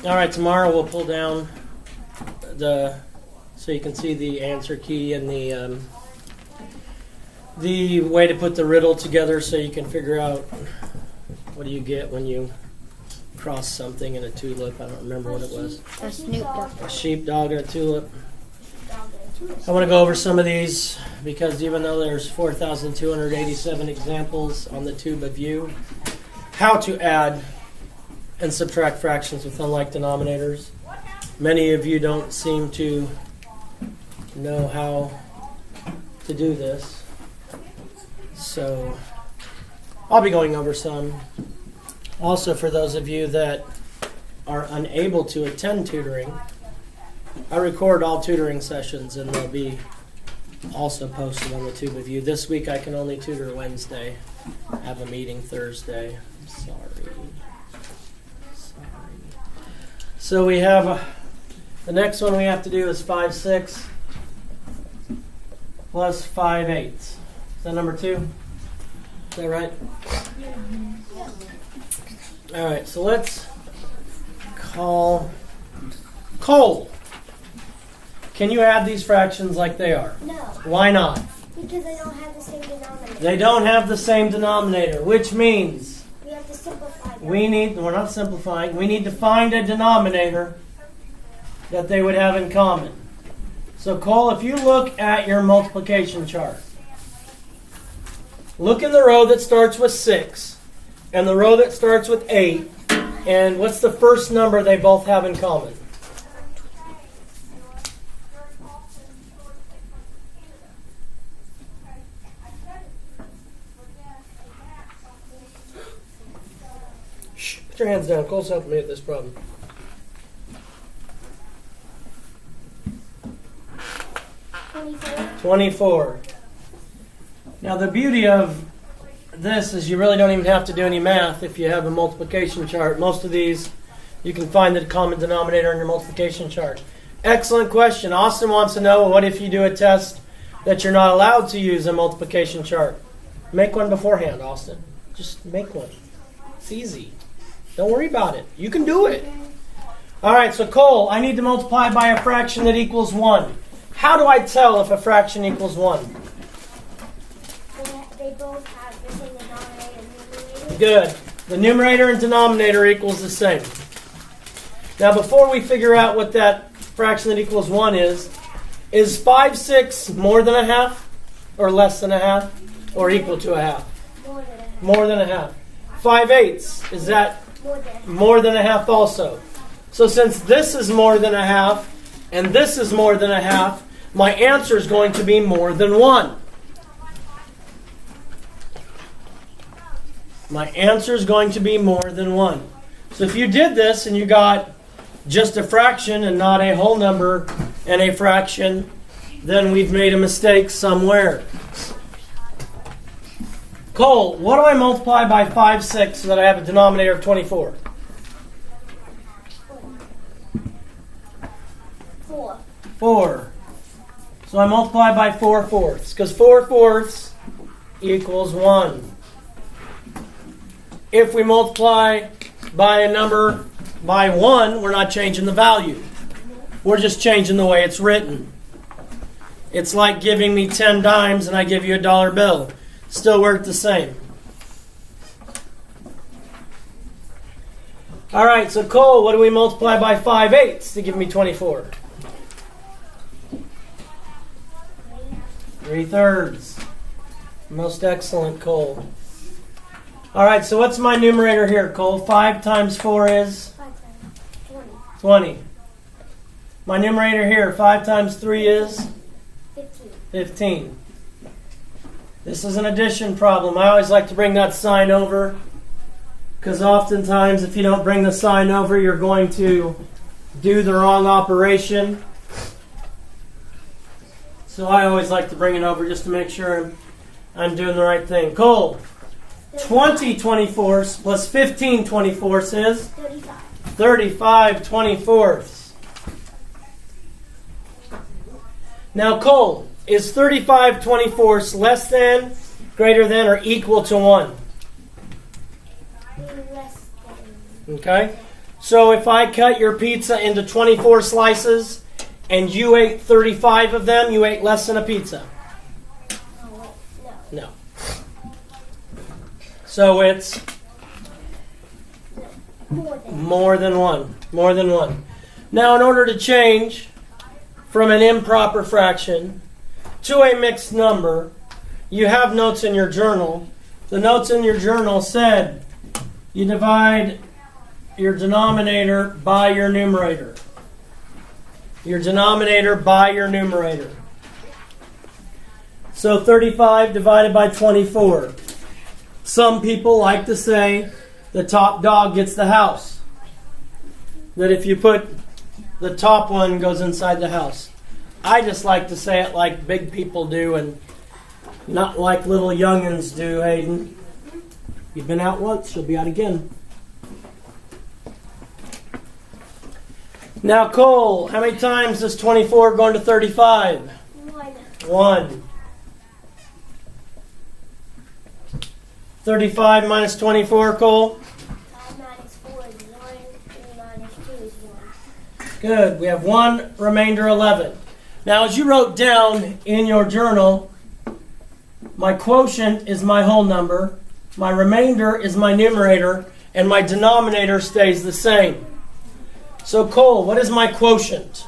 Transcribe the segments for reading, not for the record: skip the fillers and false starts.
All right, tomorrow we'll pull down so you can see the answer key and the way to put the riddle together so you can figure out what do you get when you cross something in a tulip. I don't remember what it was. A Snoop Dogg. A sheepdog and a tulip. I want to go over some of these because even though there's 4,287 examples on the tube of view, how to add and subtract fractions with unlike denominators. Many of you don't seem to know how to do this. So I'll be going over some. Also, for those of you that are unable to attend tutoring, I record all tutoring sessions and they'll be also posted on the tube of view. This week I can only tutor Wednesday. I have a meeting Thursday. I'm sorry. So we have the next one we have to do is 5 6 plus 5 8. Is that number 2? Is that right? All right, so let's call Cole. Can you add these fractions like they are? No. Why not? Because they don't have the same denominator. They don't have the same denominator, which means We have to simplify them. we're not simplifying, we need to find a denominator that they would have in common. So Cole, if you look at your multiplication chart, look in the row that starts with 6 and the row that starts with 8, and what's the first number they both have in common? Shh, put your hands down. Cole's helping me with this problem. 24. Now the beauty of this is you really don't even have to do any math if you have a multiplication chart. Most of these you can find the common denominator in your multiplication chart. Excellent question. Austin wants to know, what if you do a test that you're not allowed to use a multiplication chart? Make one beforehand, Austin. Just make one. It's easy. Don't worry about it. You can do it. All right, so Cole, I need to multiply by a fraction that equals 1. How do I tell if a fraction equals 1? They both have the same denominator and numerator. Good. The numerator and denominator equals the same. Now, before we figure out what that fraction that equals 1 is 5 6 more than a half, or less than a half, or equal to a half? More than a half. More than a half. 5 8, is that more than a half also? So since this is more than a half, and this is more than a half, my answer is going to be more than 1. My answer is going to be more than 1. So if you did this and you got just a fraction and not a whole number and a fraction, then we've made a mistake somewhere. Cole, what do I multiply by 5 6 so that I have a denominator of 24? 4. 4. So I multiply by 4 fourths, because 4 fourths equals 1. If we multiply by a number by 1, we're not changing the value. We're just changing the way it's written. It's like giving me 10 dimes and I give you a dollar bill. Still work the same. All right, so Cole, what do we multiply by 5 8 to give me 24? 3/3. Most excellent, Cole. All right, so what's my numerator here, Cole? 5 times 4 is? 5 times 20. My numerator here, 5 times 3 is? 15. 15. This is an addition problem. I always like to bring that sign over, because oftentimes if you don't bring the sign over, you're going to do the wrong operation. So I always like to bring it over just to make sure I'm doing the right thing. Cole, 20 24ths plus 15 24ths is? 35. 35 24ths. Now, Cole, is 35 24ths less than, greater than, or equal to 1? Less than. Okay? So if I cut your pizza into 24 slices and you ate 35 of them, you ate less than a pizza. Oh, wait, no. No. So it's more than one. More than one. Now, in order to change from an improper fraction to a mixed number, you have notes in your journal. The notes in your journal said you divide your denominator by your numerator. Your denominator by your numerator. So 35 divided by 24. Some people like to say the top dog gets the house. That if you put the top one goes inside the house. I just like to say it like big people do and not like little youngins do, Hayden. You've been out once, you'll be out again. Now, Cole, how many times does 24 go into 35? One. 35 minus 24, Cole? 5 minus 4 is 1. 3 minus 2 is 1. Good. We have 1, remainder 11. Now, as you wrote down in your journal, my quotient is my whole number, my remainder is my numerator, and my denominator stays the same. So, Cole, what is my quotient?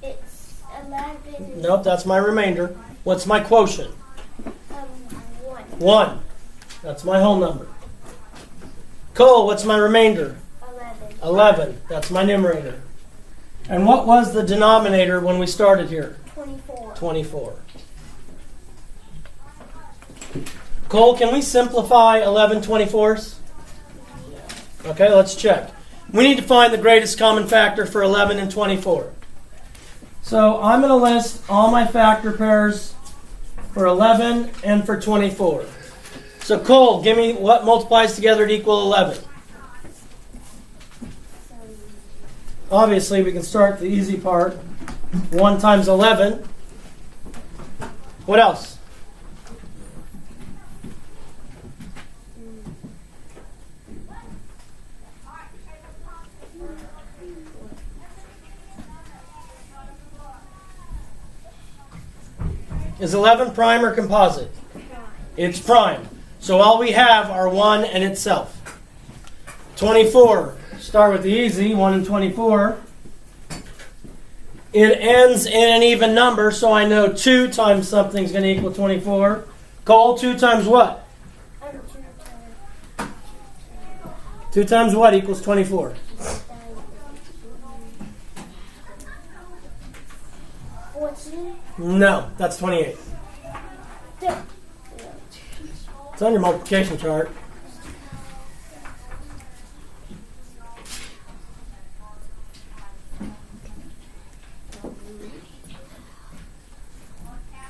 It's 11. Nope, that's my remainder. What's my quotient? 1. 1. That's my whole number. Cole, what's my remainder? 11. 11. That's my numerator. And what was the denominator when we started here? 24. 24. Cole, can we simplify 11 24s? Okay, let's check. We need to find the greatest common factor for 11 and 24. So I'm going to list all my factor pairs for 11 and for 24. So Cole, give me what multiplies together to equal 11. Obviously, we can start the easy part. 1 times 11. What else? Is 11 prime or composite? It's prime. So all we have are 1 and itself. 24. Start with the easy. 1 and 24. It ends in an even number, so I know 2 times something is going to equal 24. Cole, 2 times what? 2 times what equals 24? 14. No, that's 28. It's on your multiplication chart.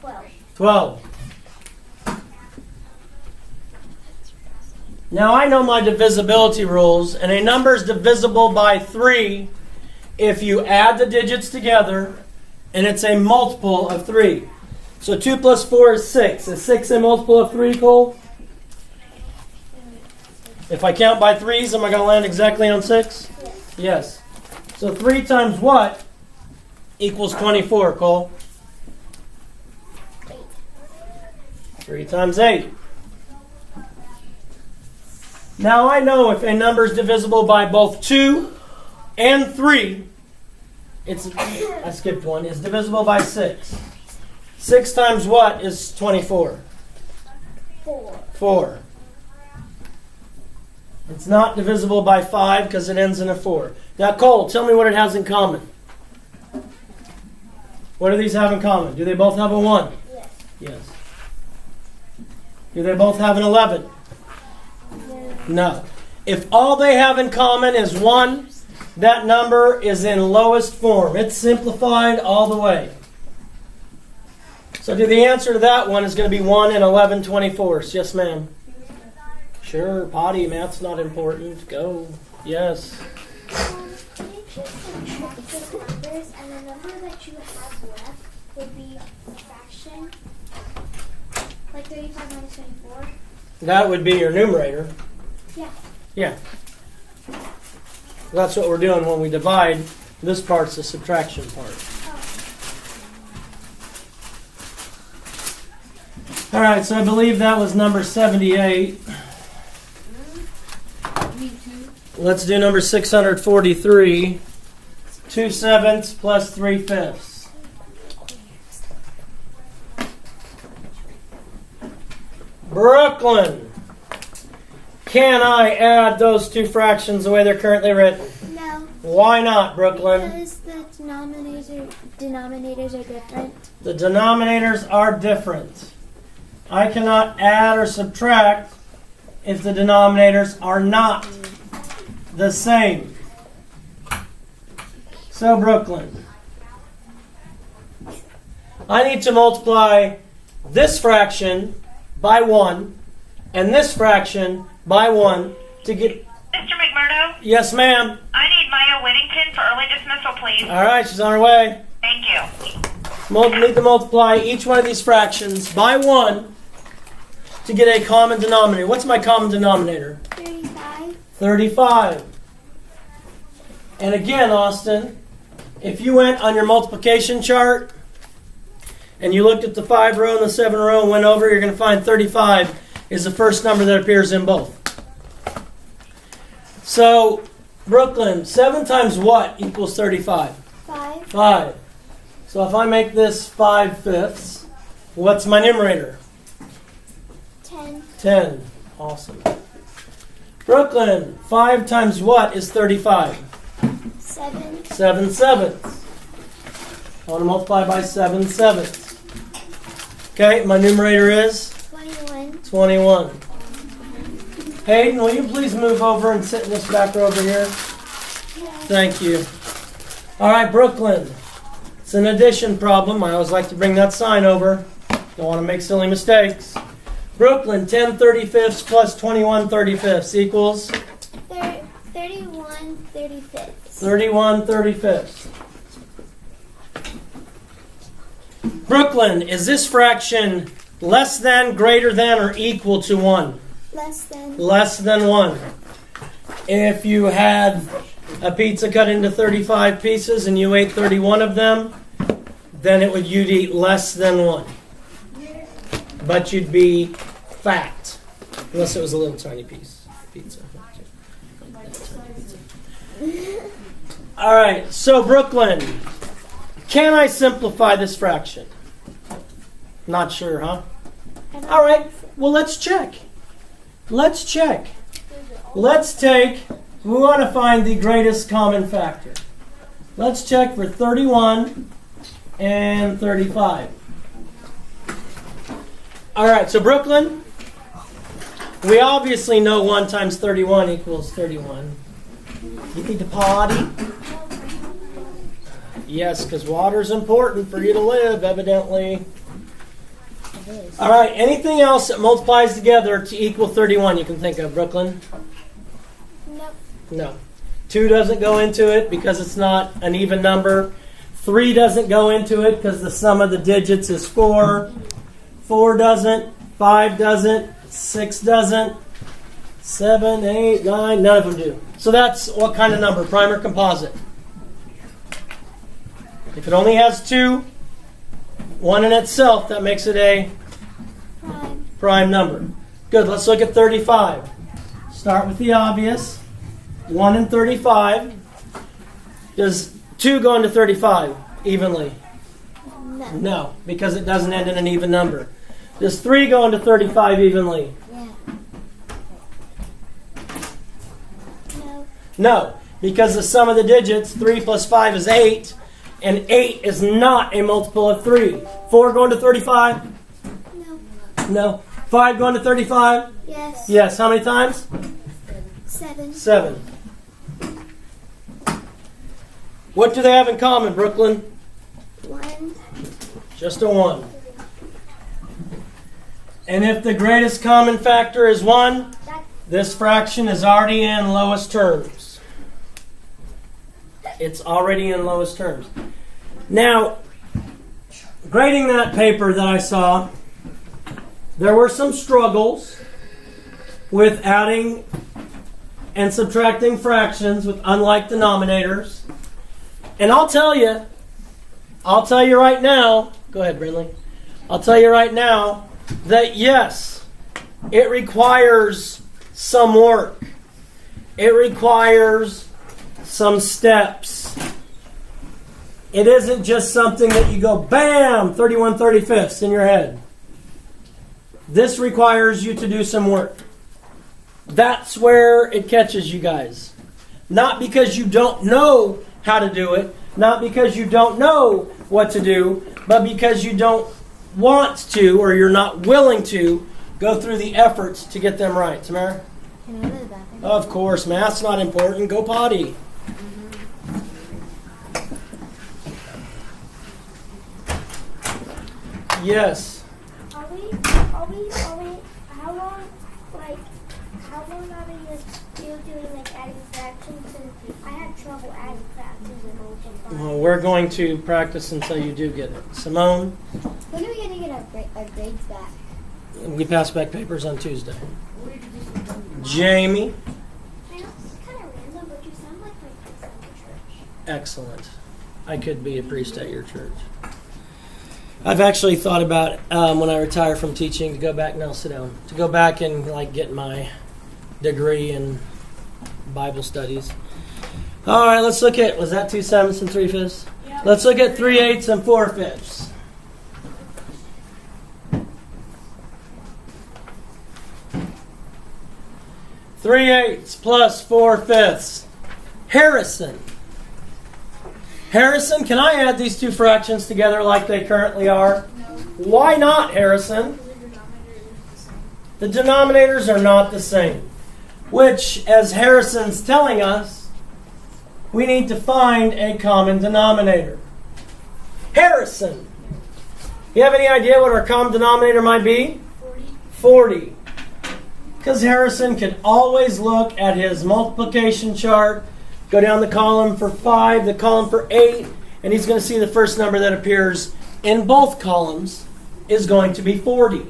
Well, 12. Now I know my divisibility rules, and a number is divisible by 3 if you add the digits together and it's a multiple of 3. So 2 plus 4 is 6. Is 6 a multiple of 3, Cole? If I count by 3s, am I going to land exactly on 6? Yes. So 3 times what equals 24, Cole? 3 times 8. Now I know if a number is divisible by both 2 and 3, I skipped one, is divisible by 6. 6 times what is 24? 4. 4. It's not divisible by 5 because it ends in a 4. Now Cole, tell me what it has in common. What do these have in common? Do they both have a 1? Yes. Yes. Do they both have an 11? No. If all they have in common is 1, that number is in lowest form. It's simplified all the way. So the answer to that one is going to be 1 and 11 24s. Yes, ma'am. Sure, potty, math's not important. Go. Yes. Can you just check the numbers, and the number that you have left would be a fraction? Like 35 minus 24? That would be your numerator. Yeah. Yeah. That's what we're doing when we divide. This part's the subtraction part. All right, so I believe that was number 78. Let's do number 643. 2/7 plus 3/5. Brooklyn. Can I add those two fractions the way they're currently written? No. Why not, Brooklyn? Because the denominators are different. The denominators are different. I cannot add or subtract if the denominators are not the same. So, Brooklyn, I need to multiply this fraction by 1 and this fraction by 1 to get... Mr. McMurdo? Yes, ma'am. I need Maya Whittington for early dismissal, please. All right, she's on her way. Thank you. Need to multiply each one of these fractions by 1 to get a common denominator. What's my common denominator? 35. 35. And again, Austin, if you went on your multiplication chart and you looked at the 5 row and the 7 row and went over, you're going to find 35 is the first number that appears in both. So, Brooklyn, 7 times what equals 35? 5. 5. So if I make this 5/5, what's my numerator? 10. 10. Awesome. Brooklyn, 5 times what is 35? 7. 7/7. I want to multiply by 7/7. Okay, my numerator is 21. 21. Hayden, will you please move over and sit in this back row over here? Thank you. All right, Brooklyn. It's an addition problem. I always like to bring that sign over. Don't want to make silly mistakes. Brooklyn, 10 35ths plus 21 35ths equals? 31 35ths. 31 35ths. Brooklyn, is this fraction less than, greater than, or equal to 1? Less than. Less than 1. If you had a pizza cut into 35 pieces and you ate 31 of them, then you'd eat less than 1. But you'd be fat. Unless it was a little tiny piece of pizza. All right, so Brooklyn, can I simplify this fraction? Not sure, huh? All right, well, let's check. Let's check. Let's take, we want to find the greatest common factor. Let's check for 31 and 35. All right, so Brooklyn, we obviously know 1 times 31 equals 31. You need to potty? Yes, because water's important for you to live, evidently. All right, anything else that multiplies together to equal 31 you can think of, Brooklyn? Nope. No. 2 doesn't go into it because it's not an even number. 3 doesn't go into it because the sum of the digits is 4. 4 doesn't. 5 doesn't. 6 doesn't. 7, 8, 9, none of them do. So that's what kind of number? Prime or composite? If it only has 2, 1 in itself, that makes it a prime number. Good, let's look at 35. Start with the obvious. 1 and 35. Does 2 go into 35 evenly? No. No, because it doesn't end in an even number. Does 3 go into 35 evenly? Yeah. No. No, because the sum of the digits, 3 plus 5 is 8, and 8 is not a multiple of 3. 4 going to 35? No. No. 5 going to 35? Yes. Yes. How many times? 7. 7. What do they have in common, Brooklyn? 1. Just a 1. And if the greatest common factor is 1, this fraction is already in lowest terms. It's already in lowest terms. Now, grading that paper that I saw, there were some struggles with adding and subtracting fractions with unlike denominators. And I'll tell you right now, go ahead, Brinley. I'll tell you right now that yes, it requires some work. It requires some steps. It isn't just something that you go, bam, 31/35 in your head. This requires you to do some work. That's where it catches you guys. Not because you don't know how to do it, not because you don't know what to do, but because you don't want to or you're not willing to go through the efforts to get them right. Tamara? Can I go to the bathroom? Of course, math's not important. Go potty. Yes. Are we, how long are we still doing like adding fractions? And I had trouble adding fractions and multiplying. Well, we're going to practice until you do get it. Simone, When are we going to get our grades back? we pass back papers on Tuesday. Jamie, I know this is kind of random, but you sound like my priest at the church. excellent. I could be a priest at your church. I've actually thought about when I retire from teaching to go back. Now sit down. To go back and get my degree in Bible studies. All right, let's look at, was that 2/7 and 3/5? Yeah. Let's look at 3/8 and 4/5. Three eighths plus 4/5. Harrison. Harrison, can I add these two fractions together like they currently are? No. Why not, Harrison? The denominators are not the same. Which, as Harrison's telling us, we need to find a common denominator. Harrison, you have any idea what our common denominator might be? 40. Because Harrison can always look at his multiplication chart, go down the column for 5, the column for 8, and he's going to see the first number that appears in both columns is going to be 40.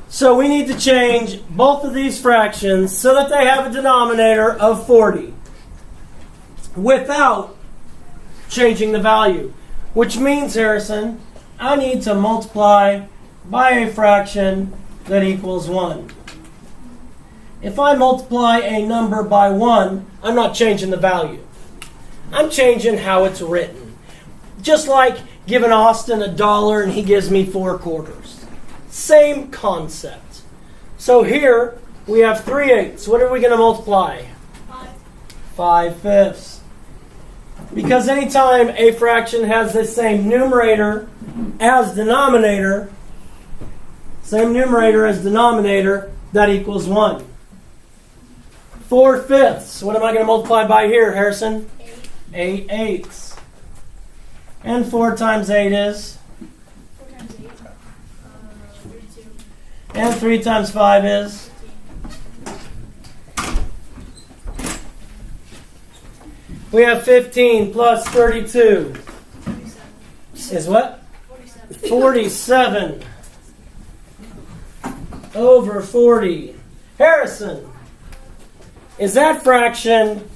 So we need to change both of these fractions so that they have a denominator of 40 without changing the value. Which means, Harrison, I need to multiply by a fraction that equals 1. If I multiply a number by 1, I'm not changing the value. I'm changing how it's written. Just like giving Austin $1 and he gives me 4 quarters. Same concept. So here we have 3/8. What are we going to multiply? 5/5. Because anytime a fraction has the same numerator as denominator, that equals 1. 4/5. What am I going to multiply by here, Harrison? 8/8. And 4 times 8 is? 32. And 3 times 5 is? We have 15 plus 32. Is what? 47. Over 40. Harrison, is that fraction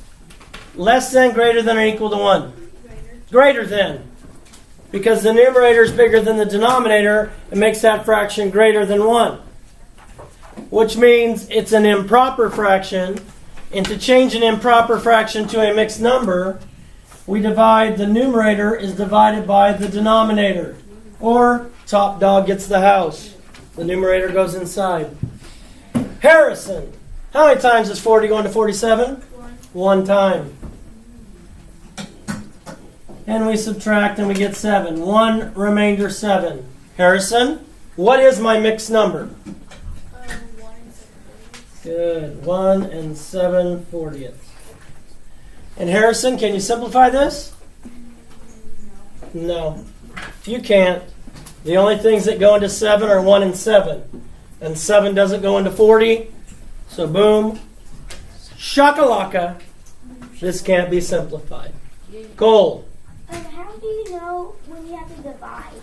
less than, greater than, or equal to 1? Greater than. Because the numerator is bigger than the denominator, it makes that fraction greater than 1. Which means it's an improper fraction. And to change an improper fraction to a mixed number, we divide, the numerator is divided by the denominator. Or top dog gets the house. The numerator goes inside. Harrison, how many times is 40 going to 47? 1 time. And we subtract and we get 7. 1 remainder 7. Harrison, what is my mixed number? 1 and 7/40. Good. 1 and 7/40. And Harrison, can you simplify this? No. If you can't, the only things that go into 7 are 1 and 7. And 7 doesn't go into 40. So boom. Shakalaka. This can't be simplified. Cole. How do you know when you have to divide?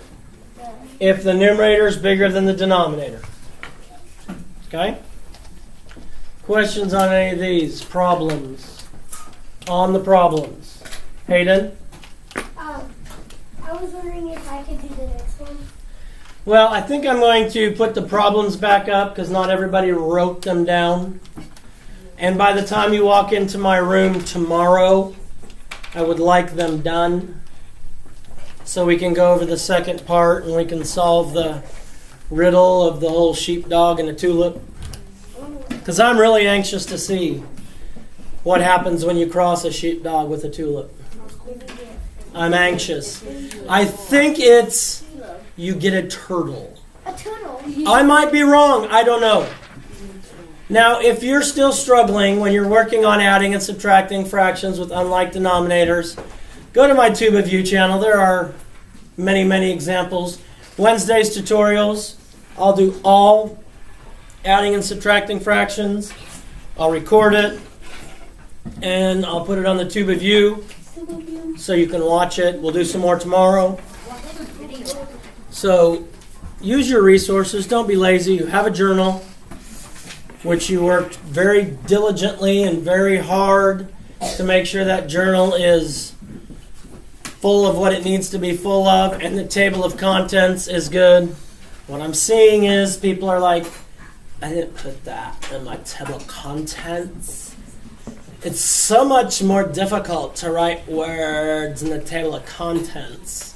If the numerator is bigger than the denominator. Okay? Questions on any of these problems? On the problems. Hayden? I was wondering if I could do the next one. Well, I think I'm going to put the problems back up because not everybody wrote them down. And by the time you walk into my room tomorrow, I would like them done so we can go over the second part and we can solve the riddle of the whole sheepdog and the tulip. Because I'm really anxious to see what happens when you cross a sheepdog with a tulip. I'm anxious. I think it's you get a turtle. A turtle? I might be wrong. I don't know. Now, if you're still struggling when you're working on adding and subtracting fractions with unlike denominators, go to my Tube of You channel. There are many, many examples. Wednesday's tutorials, I'll do all adding and subtracting fractions. I'll record it, and I'll put it on the Tube of You so you can watch it. We'll do some more tomorrow. So use your resources. Don't be lazy. You have a journal, which you worked very diligently and very hard to make sure that journal is full of what it needs to be full of, and the table of contents is good. What I'm seeing is people are like, I didn't put that in my table of contents. It's so much more difficult to write words in the table of contents.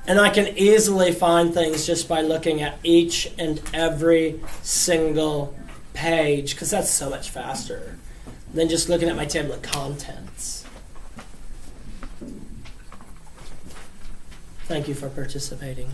And I can easily find things just by looking at each and every single page, because that's so much faster than just looking at my table of contents. Thank you for participating.